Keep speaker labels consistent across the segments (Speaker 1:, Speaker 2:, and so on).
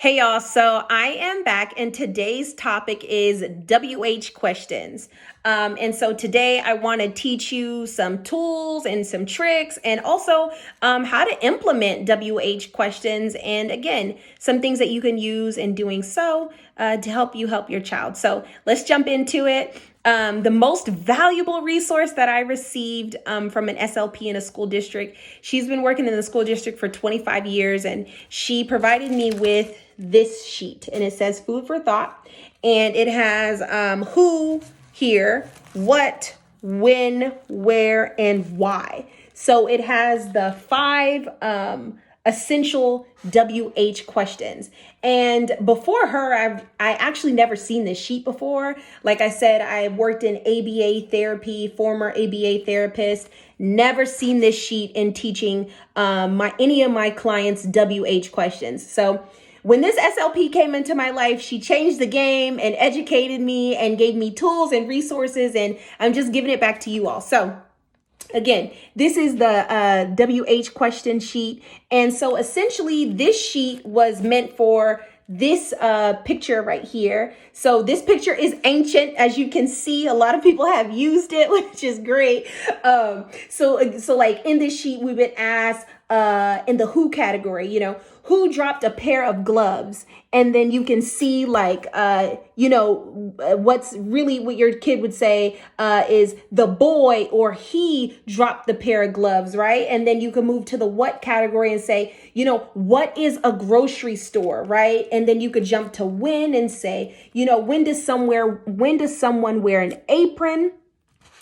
Speaker 1: Hey y'all, so I am back and today's topic is WH questions. And so today I want to teach you some tools and some tricks and also how to implement WH questions. And again, some things that you can use in doing so to help you help your child. So let's jump into it. The most valuable resource that I received from an SLP in a school district. She's been working in the school district for 25 years and she provided me with this sheet and it says food for thought and it has who here, what, when, where, and why. So it has the five essential WH questions. And before her, I actually never seen this sheet before. Like I said, I worked in ABA therapy, former ABA therapist, never seen this sheet in teaching any of my clients WH questions. So when this SLP came into my life, she changed the game and educated me and gave me tools and resources, and I'm just giving it back to you all. So again, this is the WH question sheet. And so essentially this sheet was meant for this picture right here. So this picture is ancient. As you can see, a lot of people have used it, which is great. So like in this sheet, we've been asked in the who category, who dropped a pair of gloves? And then you can see like, what's really what your kid would say is the boy or he dropped the pair of gloves, right? And then you can move to the what category and say, what is a grocery store, right? And then you could jump to when and say, when does someone wear an apron?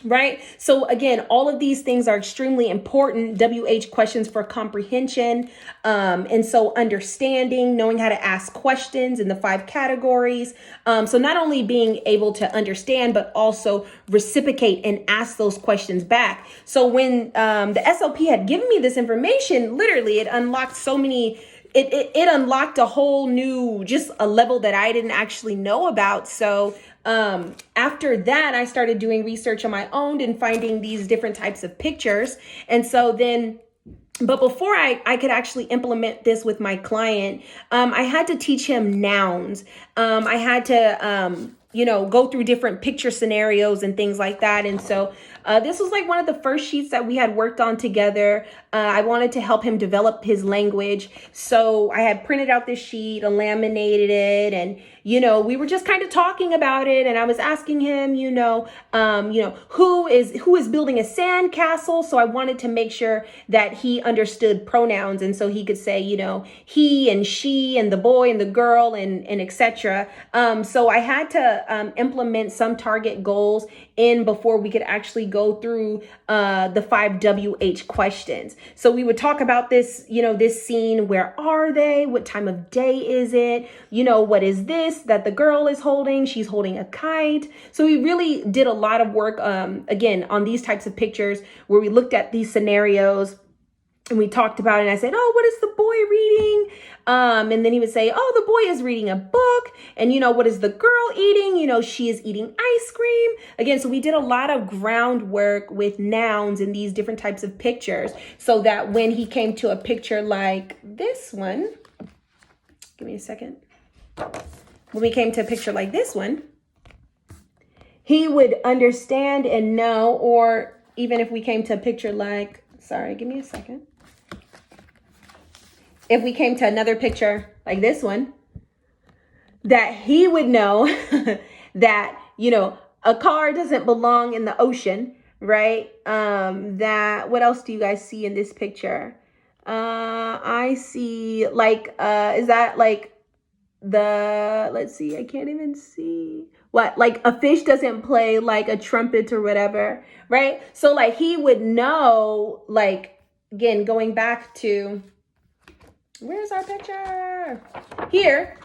Speaker 1: Right? So again, all of these things are extremely important. WH questions for comprehension. And so understanding, knowing how to ask questions in the five categories. So not only being able to understand, but also reciprocate and ask those questions back. So when the SLP had given me this information, literally it unlocked so many it unlocked a whole new, just a level that I didn't actually know about. So after that, I started doing research on my own and finding these different types of pictures. And so then, but before I could actually implement this with my client, I had to teach him nouns. I had to, go through different picture scenarios and things like that. And so this was like one of the first sheets that we had worked on together. I wanted to help him develop his language. So I had printed out this sheet, laminated it, and, we were just kind of talking about it. And I was asking him, who is building a sand castle? So I wanted to make sure that he understood pronouns. And so he could say, he and she and the boy and the girl and etc. So I had to implement some target goals in before we could actually go through the 5 WH questions. So we would talk about this, this scene. Where are they? What time of day is it? What is this that the girl is holding? She's holding a kite. So we really did a lot of work, again, on these types of pictures where we looked at these scenarios and we talked about it. And I said, oh, what is the boy reading? And then he would say, oh, the boy is reading a book. And, what is the girl eating? She is eating ice cream. Again, so we did a lot of groundwork with nouns in these different types of pictures so that when he came to a picture like this one, give me a second. When we came to a picture like this one, he would understand and know, or even if we came to a picture like, sorry, give me a second. If we came to another picture like this one, that he would know that, a car doesn't belong in the ocean, right? That, what else do you guys see in this picture? I see like, is that like let's see, I can't even see. What, like a fish doesn't play like a trumpet or whatever, right? So like he would know, like, again, going back to, where's our picture? Here.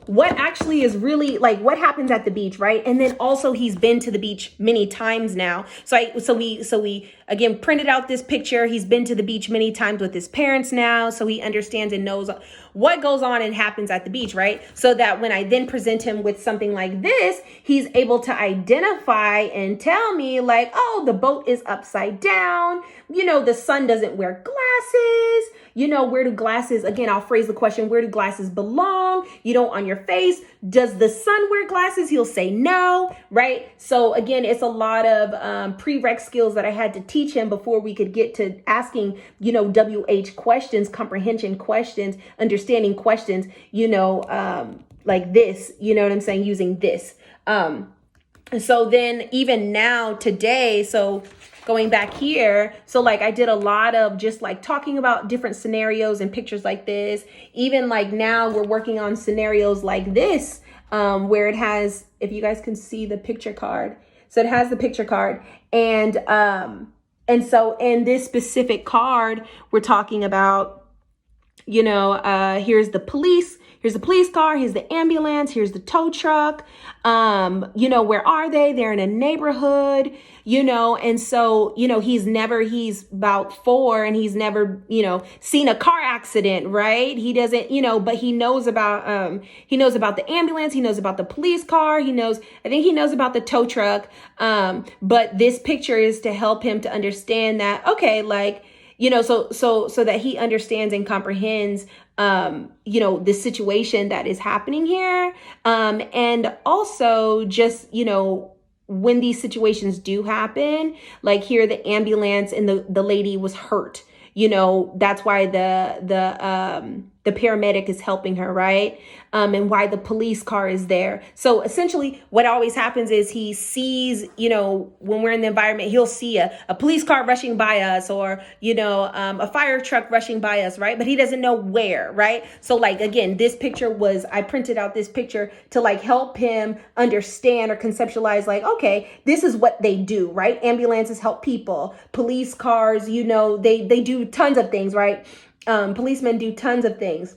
Speaker 1: What actually is really like what happens at the beach, right? And then also he's been to the beach many times now. So we again printed out this picture. He's been to the beach many times with his parents now, so he understands and knows what goes on and happens at the beach, right? So that when I then present him with something like this, he's able to identify and tell me like, oh, the boat is upside down. The sun doesn't wear glasses. where do glasses, again, I'll phrase the question, where do glasses belong? On your face. Does the sun wear glasses? He'll say no, right? So again, it's a lot of prereq skills that I had to teach him before we could get to asking, WH questions, comprehension questions, understanding questions, like this, you know what I'm saying? Using this. So then even now today, so going back here, so like I did a lot of just like talking about different scenarios and pictures like this. Even like now we're working on scenarios like this, where it has, if you guys can see the picture card. So it has the picture card. And so in this specific card, we're talking about, here's the police car, here's the ambulance, here's the tow truck. Where are they? They're in a neighborhood, and so, he's about 4 and he's never, seen a car accident, right? He doesn't, but he knows about the ambulance. He knows about the police car. I think he knows about the tow truck. But this picture is to help him to understand that, okay, like, so that he understands and comprehends, the situation that is happening here. And also just, when these situations do happen, like here, the ambulance and the lady was hurt, that's why the paramedic is helping her, right? And why the police car is there. So essentially what always happens is he sees, when we're in the environment, he'll see a police car rushing by us or, a fire truck rushing by us, right? But he doesn't know where, right? So like, again, this picture I printed out this picture to like help him understand or conceptualize like, okay, this is what they do, right? Ambulances help people. Police cars, they do tons of things, right? Policemen do tons of things,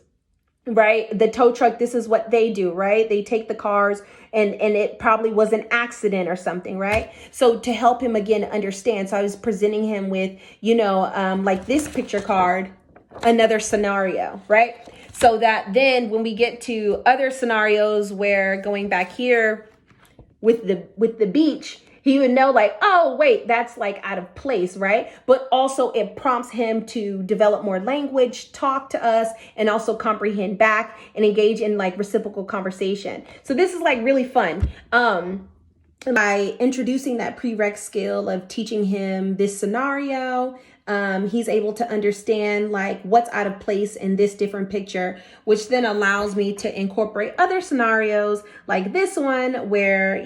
Speaker 1: right? The tow truck, this is what they do, right? They take the cars and it probably was an accident or something, right? So to help him again understand, so I was presenting him with, like this picture card, another scenario, right? So that then when we get to other scenarios where going back here with the beach, he would know like, oh, wait, that's like out of place, right? But also it prompts him to develop more language, talk to us, and also comprehend back and engage in like reciprocal conversation. So this is like really fun. By introducing that prereq skill of teaching him this scenario, he's able to understand like what's out of place in this different picture, which then allows me to incorporate other scenarios like this one where,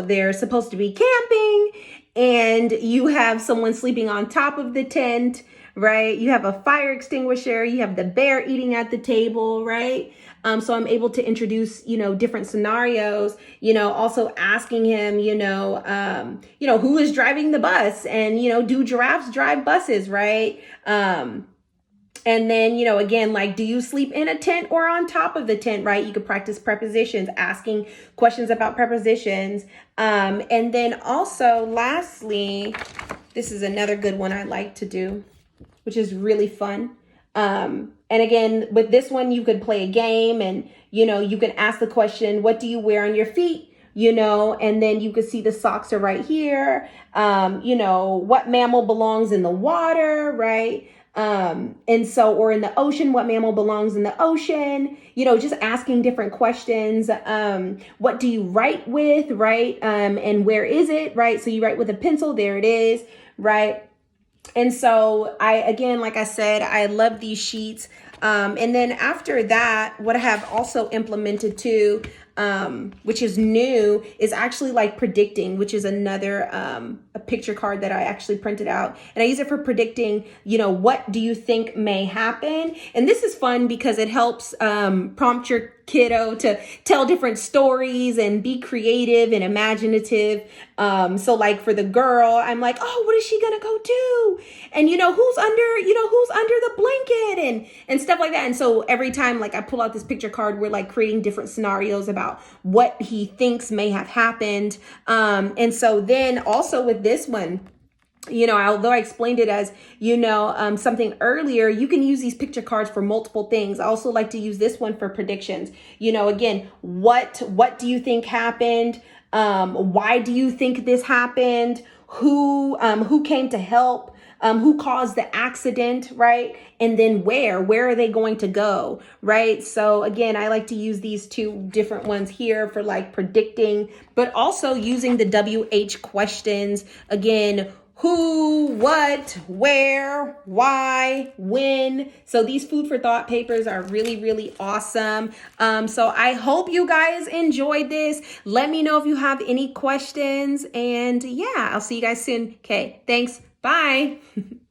Speaker 1: they're supposed to be camping and you have someone sleeping on top of the tent, right? You have a fire extinguisher, you have the bear eating at the table, right? So I'm able to introduce, different scenarios, also asking him, who is driving the bus and, do giraffes drive buses, right? And then, again, like, do you sleep in a tent or on top of the tent, right? You could practice prepositions, asking questions about prepositions. And then also, lastly, this is another good one I like to do, which is really fun. And again, with this one, you could play a game and, you can ask the question, what do you wear on your feet? And then you could see the socks are right here. What mammal belongs in the water, right? And so, or in the ocean, what mammal belongs in the ocean, just asking different questions. What do you write with, right? And where is it, right? So you write with a pencil, there it is, right? And so again, like I said, I love these sheets. And then after that, what I have also implemented too, which is new, is actually like predicting, which is another a picture card that I actually printed out. And I use it for predicting, what do you think may happen? And this is fun because it helps prompt your kiddo to tell different stories and be creative and imaginative. So like for the girl, I'm like, oh, what is she gonna go do? And who's under the blanket and stuff like that. And so every time like I pull out this picture card, we're like creating different scenarios about what he thinks may have happened. And so then also with this one, although I explained it as, something earlier, you can use these picture cards for multiple things. I also like to use this one for predictions. Again, what do you think happened? Why do you think this happened? Who came to help? who caused the accident, right? And then where are they going to go, right? So again, I like to use these two different ones here for like predicting, but also using the WH questions. Again, who, what, where, why, when. So these food for thought papers are really, really awesome. So I hope you guys enjoyed this. Let me know if you have any questions. And yeah, I'll see you guys soon. Okay, thanks. Bye.